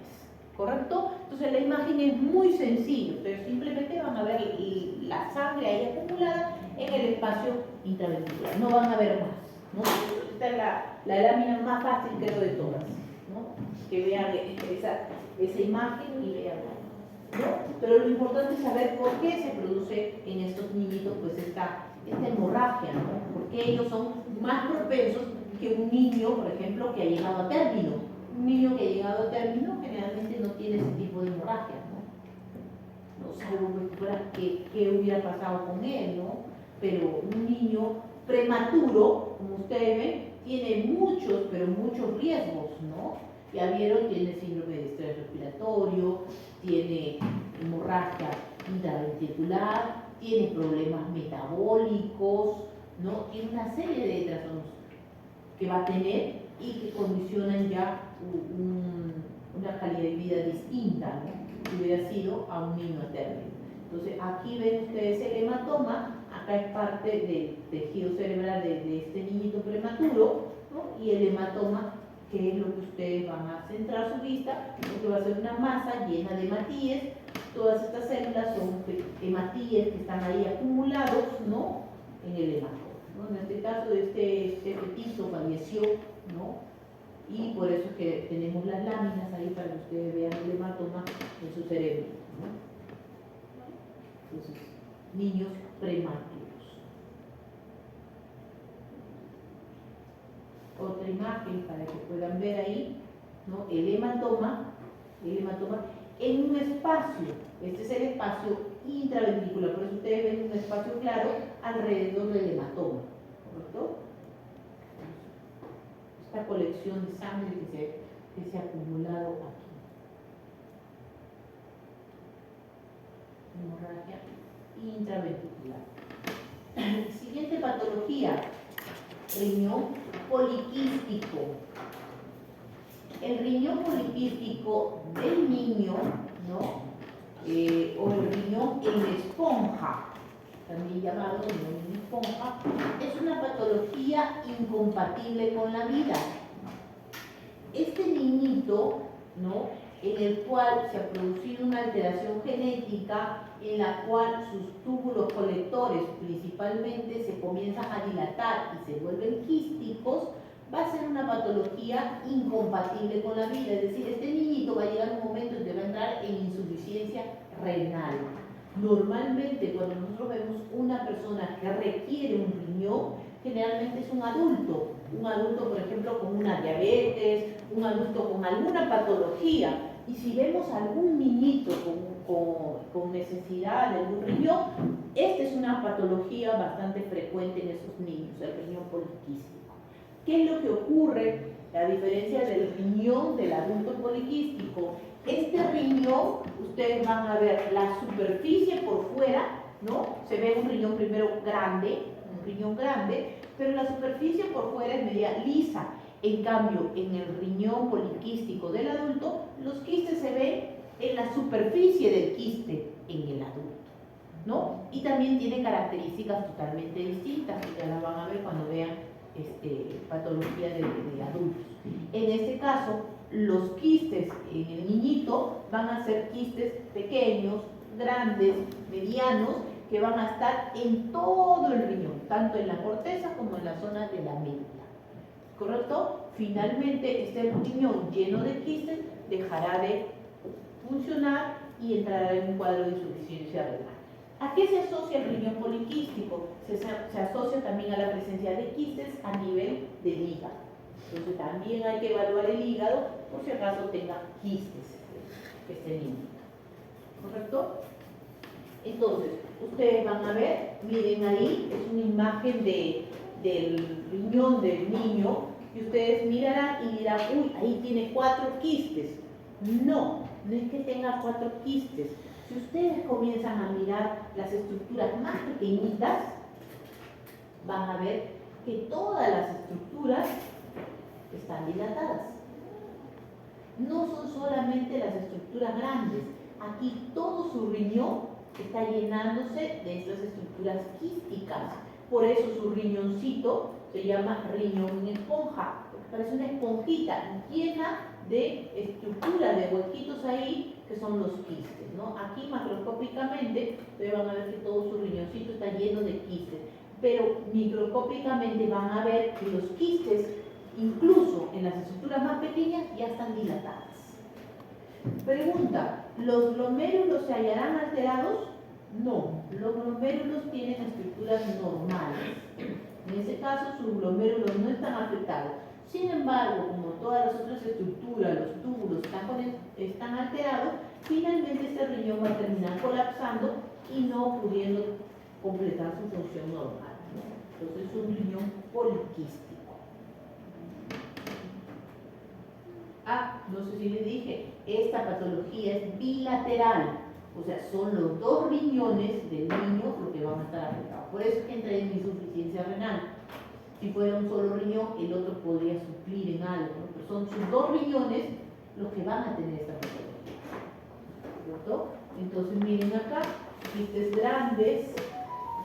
¿Correcto? Entonces la imagen es muy sencilla. Ustedes simplemente van a ver la sangre ahí acumulada en el espacio intraventricular. No van a ver más, ¿no? Esta es la lámina más fácil, creo, de todas, ¿no? Que vean esa imagen y vean, ¿no? Pero lo importante es saber por qué se produce en estos niñitos pues esta hemorragia, ¿no? Porque ellos son más propensos que un niño, por ejemplo, que ha llegado a término. Un niño que ha llegado a término generalmente no tiene ese tipo de hemorragia, ¿no? No sé qué hubiera pasado con él, ¿no? Pero un niño prematuro, como ustedes ven, tiene muchos, pero muchos riesgos, ¿no? Ya vieron, tiene síndrome de estrés respiratorio, tiene hemorragia intraventricular, tiene problemas metabólicos, ¿no? Tiene una serie de trastornos que va a tener y que condicionan ya una calidad de vida distinta, ¿no? Si hubiera sido a un niño a término. Entonces, aquí ven ustedes el hematoma, acá es parte del tejido cerebral de este niñito prematuro, ¿no? Y el hematoma, que es lo que ustedes van a centrar su vista, porque va a ser una masa llena de hematíes. Todas estas células son hematíes que están ahí acumulados, ¿no? En el hematoma, ¿no? En este caso, este fetito falleció, ¿no? Y por eso es que tenemos las láminas ahí para que ustedes vean el hematoma en su cerebro, ¿no? Entonces, niños prematuros. Otra imagen para que puedan ver ahí, ¿no? El hematoma en un espacio. Este es el espacio intraventricular, por eso ustedes ven un espacio claro alrededor del hematoma, ¿correcto? Esta colección de sangre que se ha acumulado aquí. Hemorragia intraventricular. Siguiente patología, riñón poliquístico. El riñón poliquístico del niño, ¿no? O el riñón en esponja, también llamado riñón en esponja, es una patología incompatible con la vida. Este niñito, ¿no? En el cual se ha producido una alteración genética en la cual sus túbulos colectores principalmente se comienzan a dilatar y se vuelven quísticos, va a ser una patología incompatible con la vida. Es decir, este niñito va a llegar un momento en que va a entrar en insuficiencia renal. Normalmente cuando nosotros vemos una persona que requiere un riñón, generalmente es un adulto, por ejemplo con una diabetes, un adulto con alguna patología. Y si vemos algún niñito con necesidad de algún riñón, esta es una patología bastante frecuente en esos niños, el riñón poliquístico. ¿Qué es lo que ocurre? A diferencia del riñón del adulto poliquístico, este riñón, ustedes van a ver la superficie por fuera, ¿no? Se ve un riñón primero grande, pero la superficie por fuera es media lisa. En cambio, en el riñón poliquístico del adulto, los quistes se ven en la superficie del quiste en el adulto, ¿no? Y también tiene características totalmente distintas, que ya las van a ver cuando vean patología de adultos. En este caso, los quistes en el niñito van a ser quistes pequeños, grandes, medianos, que van a estar en todo el riñón, tanto en la corteza como en la zona de la médula. ¿Correcto? Finalmente, este riñón lleno de quistes dejará de funcionar y entrará en un cuadro de insuficiencia renal. ¿A qué se asocia el riñón poliquístico? Se asocia también a la presencia de quistes a nivel del hígado. Entonces también hay que evaluar el hígado por si acaso tenga quistes este niño. ¿Correcto? Entonces, ustedes van a ver, miren ahí, es una imagen del riñón del niño, y ustedes mirarán y dirán, uy, ahí tiene 4 quistes. No, no es que tenga 4 quistes. Si ustedes comienzan a mirar las estructuras más pequeñitas, van a ver que todas las estructuras están dilatadas. No son solamente las estructuras grandes. Aquí todo su riñón está llenándose de estas estructuras quísticas. Por eso su riñoncito se llama riñón esponja, porque parece una esponjita llena de estructuras, de huequitos ahí, que son los quistes, ¿no? Aquí macroscópicamente ustedes van a ver que todo su riñoncito está lleno de quistes, pero microscópicamente van a ver que los quistes, incluso en las estructuras más pequeñas, ya están dilatadas. Pregunta, ¿los glomérulos se hallarán alterados? No, los glomérulos tienen estructuras normales. En ese caso, sus glomérulos no están afectados. Sin embargo, como todas las otras estructuras, los túbulos están alterados, finalmente este riñón va a terminar colapsando y no pudiendo completar su función normal, ¿no? Entonces es un riñón poliquístico. No sé si les dije, esta patología es bilateral, o sea, son los 2 riñones del niño los que van a estar afectados. Por eso es que entra en insuficiencia renal. Si fuera un solo riñón, el otro podría suplir en algo, ¿no? Pero son sus 2 riñones los que van a tener esta patología. ¿Cierto? Entonces miren acá, quistes grandes,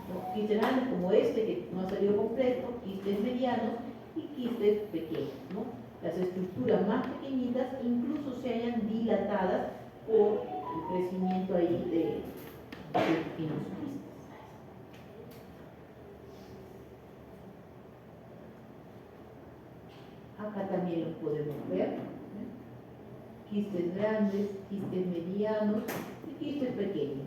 ¿no? Quistes grandes como este que no ha salido completo, quistes medianos y quistes pequeños, ¿no? Las estructuras más pequeñitas incluso se hallan dilatadas por el crecimiento ahí de pequeños quistes. Acá también los podemos ver, ¿eh? Quistes grandes, quistes medianos y quistes pequeños,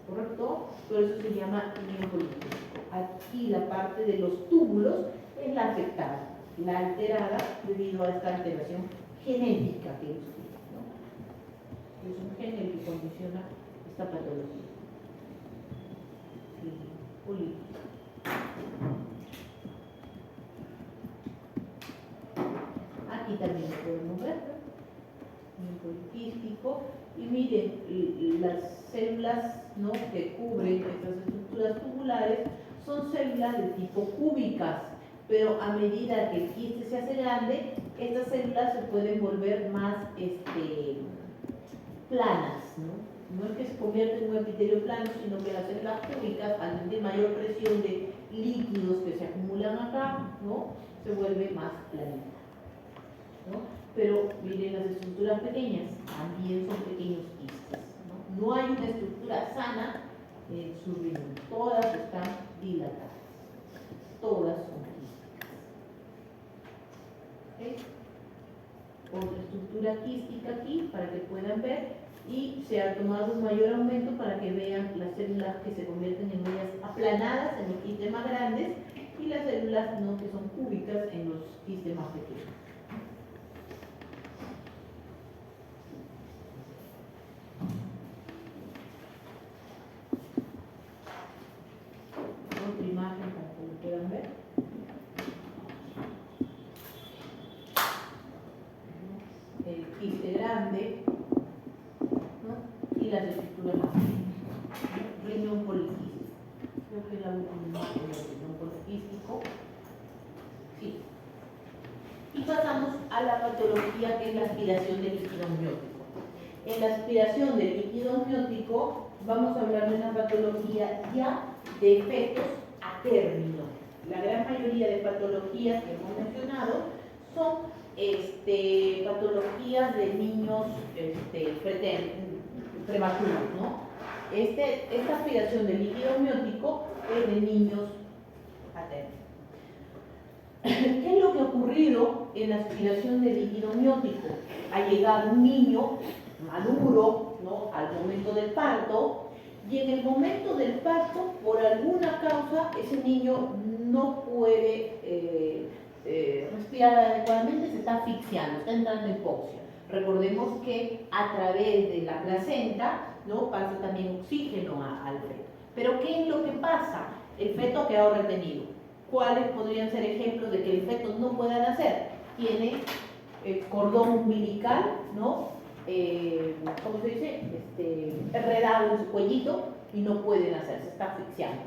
¿correcto? Por eso se llama riñón poliquístico. Aquí la parte de los túbulos es la afectada, la alterada debido a esta alteración genética que ellos tienen, ¿no? Es un gen el que condiciona esta patología. Sí, política. Aquí también lo podemos ver, ¿no? Poliquístico. Y miren, las células, ¿no?, que cubren estas estructuras tubulares son células de tipo cúbicas, pero a medida que el quiste se hace grande, estas células se pueden volver más planas, ¿no? No es que se convierta en un epitelio plano, sino que las células cúbicas, al tener mayor presión de líquidos que se acumulan acá, ¿no?, se vuelve más planita, ¿no? Pero miren, las estructuras pequeñas también son pequeños quistes, ¿no? No hay una estructura sana en su riñón, todas están dilatadas, todas son quísticas. ¿Okay? Otra estructura quística aquí para que puedan ver, y se ha tomado un mayor aumento para que vean las células que se convierten en ellas aplanadas en los quistes más grandes y las células no que son cúbicas en los quistes más pequeños. Otra imagen para que lo puedan ver. El quiste grande, ¿no?, y las estructuras más pequeñas. Riñón poliquístico. Creo que es la última imagen del riñón poliquístico. Sí. Y pasamos a la patología que es la aspiración del líquido amniótico. En la aspiración del líquido amniótico vamos a hablar de una patología ya de efectos a término. La gran mayoría de patologías que hemos mencionado son patologías de niños prematuros, ¿no? Esta aspiración de líquido amniótico es de niños a término. ¿Qué es lo que ha ocurrido en la aspiración de líquido amniótico? Ha llegado un niño maduro, ¿no?, al momento del parto, y en el momento del parto, por alguna causa, ese niño no puede respirar adecuadamente, se está asfixiando, está entrando en hipoxia. Recordemos que a través de la placenta, ¿no?, pasa también oxígeno al feto. Pero ¿qué es lo que pasa? El feto ha quedado retenido. ¿Cuáles podrían ser ejemplos de que el feto no pueda nacer? Tiene cordón umbilical, ¿no? ¿Cómo se dice? Enredado en su cuellito y no puede nacer, se está asfixiando.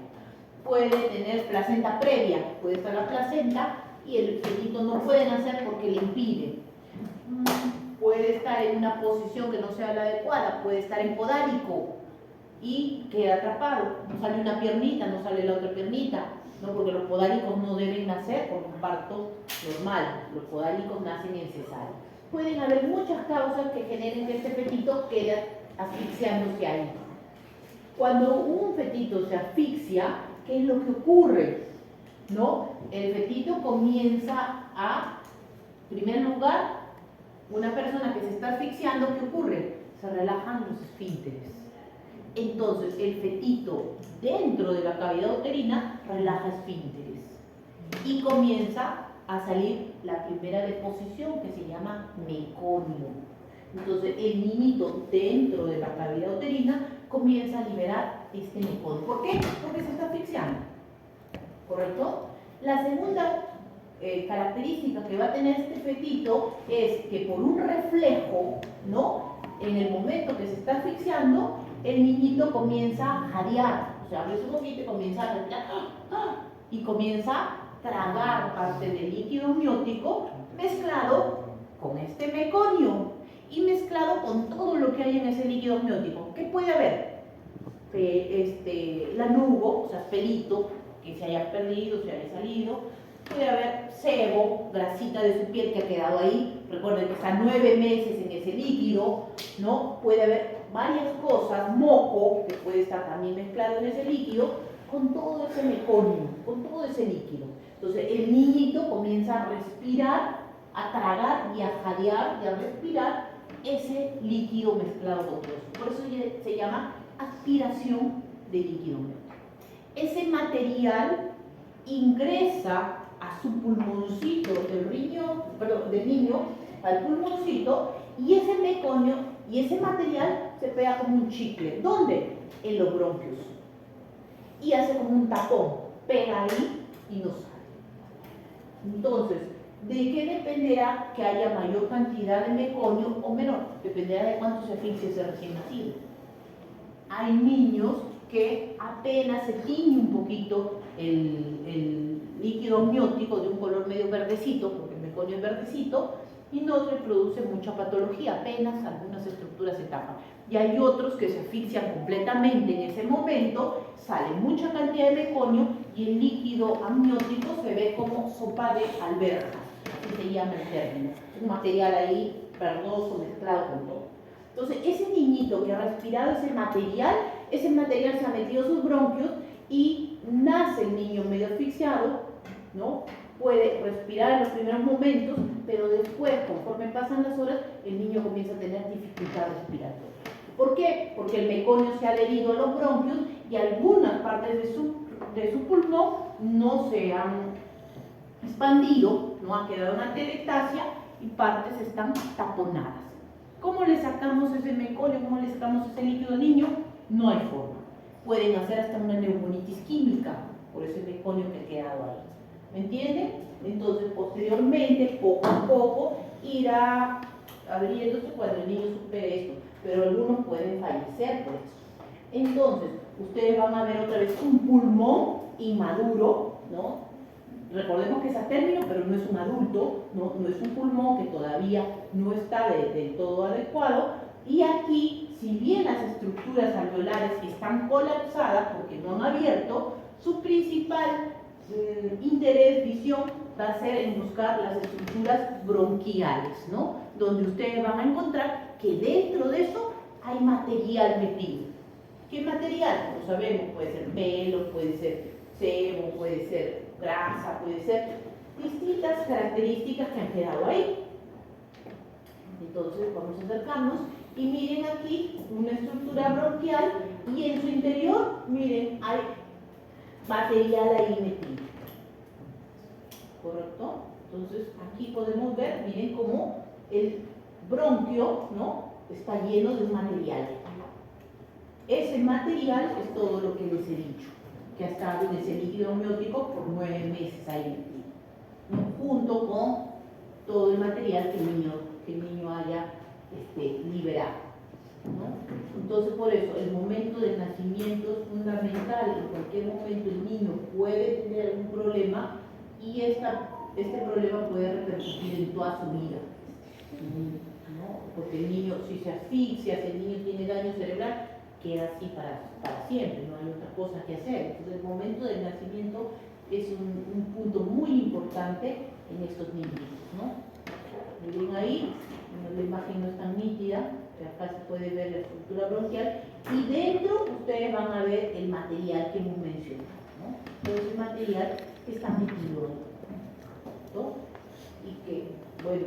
Puede tener placenta previa, puede estar la placenta y el fetito no puede nacer porque le impide. Puede estar en una posición que no sea la adecuada, puede estar en podálico y queda atrapado. No sale una piernita, no sale la otra piernita, ¿no? Porque los podálicos no deben nacer por un parto normal, los podálicos nacen en cesárea. Pueden haber muchas causas que generen que este fetito quede asfixiándose ahí. Cuando un fetito se asfixia, ¿qué es lo que ocurre? ¿No? El fetito comienza a, en primer lugar, una persona que se está asfixiando, ¿qué ocurre? Se relajan los esfínteres. Entonces, el fetito dentro de la cavidad uterina relaja esfínteres y comienza a salir la primera deposición que se llama meconio. Entonces, el niñito dentro de la cavidad uterina comienza a liberar este meconio. ¿Por qué? Porque se está asfixiando. ¿Correcto? La segunda característica que va a tener este fetito es que por un reflejo, ¿no?, en el momento que se está asfixiando, el niñito comienza a jadear, o sea, abre su boquita y comienza a respirar, y comienza a tragar parte del líquido amniótico mezclado con este meconio y mezclado con todo lo que hay en ese líquido amniótico. ¿Qué puede haber? Lanugo, o sea, pelito que se haya perdido, se haya salido. Puede haber sebo, grasita de su piel que ha quedado ahí. Recuerden que está 9 meses en ese líquido, ¿no? Puede haber varias cosas, moco, que puede estar también mezclado en ese líquido, con todo ese meconio, con todo ese líquido. Entonces el niñito comienza a respirar, a tragar y a jadear y a respirar ese líquido mezclado con todo eso. Por eso se llama aspiración de líquido. Ese material ingresa a su pulmoncito del niño, al pulmoncito, y ese meconio y ese material se pega como un chicle. ¿Dónde? En los bronquios. Y hace como un tapón, pega ahí y no sale. Entonces, ¿de qué dependerá que haya mayor cantidad de meconio o menor? Dependerá de cuánto se asfixie ese recién nacido. Hay niños que apenas se tiñe un poquito el líquido amniótico de un color medio verdecito, porque el meconio es verdecito, y no se produce mucha patología, apenas algunas estructuras se tapan. Y hay otros que se asfixian completamente en ese momento, sale mucha cantidad de meconio y el líquido amniótico se ve como sopa de alberja, así se llama el término, un material ahí verdoso mezclado con todo. Entonces, ese niñito que ha respirado ese material se ha metido a sus bronquios y nace el niño medio asfixiado, ¿no? Puede respirar en los primeros momentos, pero después, conforme pasan las horas, el niño comienza a tener dificultad respiratoria. ¿Por qué? Porque el meconio se ha adherido a los bronquios y algunas partes de su pulmón no se han expandido, no ha quedado una atelectasia y partes están taponadas. ¿Cómo le sacamos ese meconio? ¿Cómo le sacamos ese líquido al niño? No hay forma. Pueden hacer hasta una neumonitis química por ese meconio que ha quedado ahí. ¿Me entienden? Entonces, posteriormente, poco a poco, irá abriéndose cuando el niño supere esto, pero algunos pueden fallecer por eso. Entonces, ustedes van a ver otra vez un pulmón inmaduro, ¿no? Recordemos que es a término, pero no es un adulto, no es un pulmón que todavía no está del todo adecuado, y aquí si bien las estructuras alveolares están colapsadas porque no han abierto, su principal interés, visión, va a ser en buscar las estructuras bronquiales, ¿no? Donde ustedes van a encontrar que dentro de eso hay material metido. ¿Qué material? No sabemos, puede ser pelo, puede ser sebo, puede ser grasa, puede ser distintas características que han quedado ahí. Entonces vamos a acercarnos y miren aquí una estructura bronquial y en su interior, miren, hay material ahí metido. ¿Correcto? Entonces aquí podemos ver, miren cómo el bronquio, ¿no?, está lleno de material. Ese material es todo lo que les he dicho, que ha estado en ese líquido amniótico por 9 meses ahí metido, ¿no?, junto con todo el material que el niño haya liberado, ¿no? Entonces, por eso, el momento del nacimiento es fundamental. En cualquier momento el niño puede tener algún problema y este problema puede repercutir en toda su vida, ¿no? Porque el niño, si se asfixia, si el niño tiene daño cerebral, queda así para siempre, no hay otra cosa que hacer. Entonces, el momento del nacimiento es un punto muy importante en estos niños, ¿no? Miren ahí, la imagen no es tan nítida, que acá se puede ver la estructura bronquial, y dentro ustedes van a ver el material que hemos mencionado, ¿no? Todo ese material que está metido ahí, ¿no? Y que, bueno,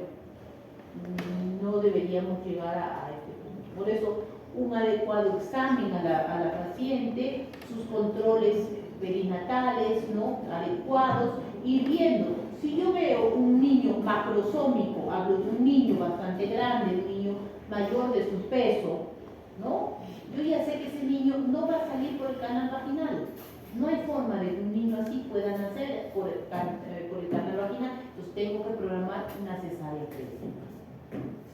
no deberíamos llegar a este punto. Por eso, un adecuado examen a la paciente, sus controles perinatales, ¿no?, adecuados, y viendo. Si yo veo un niño macrosómico, hablo de un niño bastante grande, un niño mayor de su peso, ¿no?, yo ya sé que ese niño no va a salir por el canal vaginal. No hay forma de que un niño así pueda nacer por el canal vaginal, entonces tengo que programar una cesárea previa,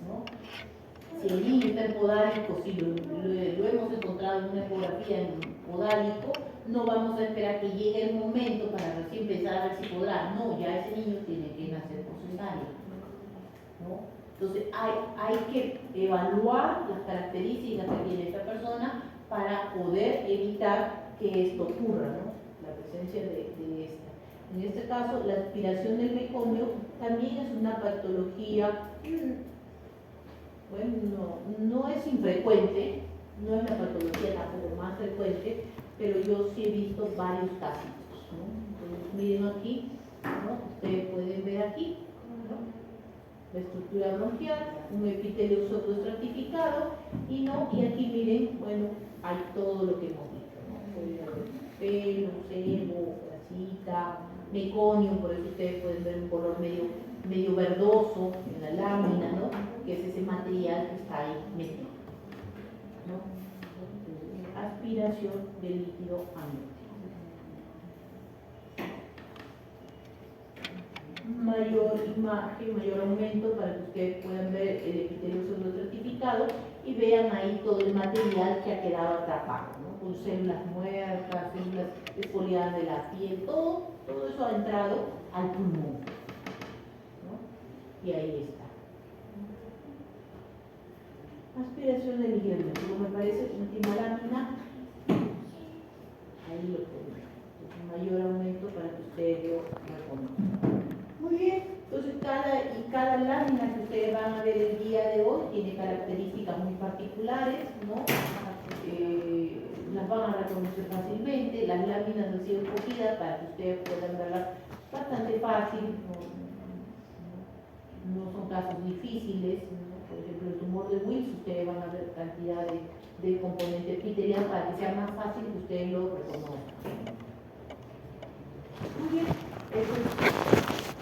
¿no? Si el niño está en podálico, si lo hemos encontrado en una ecografía en podálico, no vamos a esperar que llegue el momento para recién pensar a ver si podrá. No, ya ese niño tiene que nacer por cesárea, ¿no? Entonces hay que evaluar las características que tiene esta persona para poder evitar que esto ocurra, ¿no?, la presencia de esta. En este caso, la aspiración del mecomio también es una patología, bueno, no es infrecuente, no es la patología tampoco más frecuente, pero yo sí he visto varios casos, ¿no? Entonces, miren aquí, ¿no?, ustedes pueden ver aquí, ¿no?, la estructura bronquial, un epitelio sobroestratificado, y aquí miren, bueno, hay todo lo que hemos visto, ¿no? Puede haber pelo, sebo, grasita, meconio, por eso ustedes pueden ver un color medio verdoso en la lámina, ¿no?, que es ese material que está ahí metido, ¿no? Entonces, aspiración del líquido amniótico. Mayor imagen, mayor aumento para que ustedes puedan ver el epitelio sobroestratificado y vean ahí todo el material que ha quedado atrapado, ¿no?, con células muertas, células exfoliadas de la piel, todo eso ha entrado al pulmón, ¿no? Y ahí está. Aspiración del líquido amniótico, me parece, última lámina, ahí lo pongo. Mayor aumento para que ustedes lo reconozcan. Muy bien, entonces cada lámina que ustedes van a ver el día de hoy tiene características muy particulares, ¿no? Las van a reconocer fácilmente. Las láminas han sido escogidas para que ustedes puedan verlas bastante fácil, no son casos difíciles, ¿no? Por ejemplo, el tumor de Wills, ustedes van a ver cantidad de componente epitelial para que sea más fácil que ustedes lo reconozcan. Muy bien, eso es.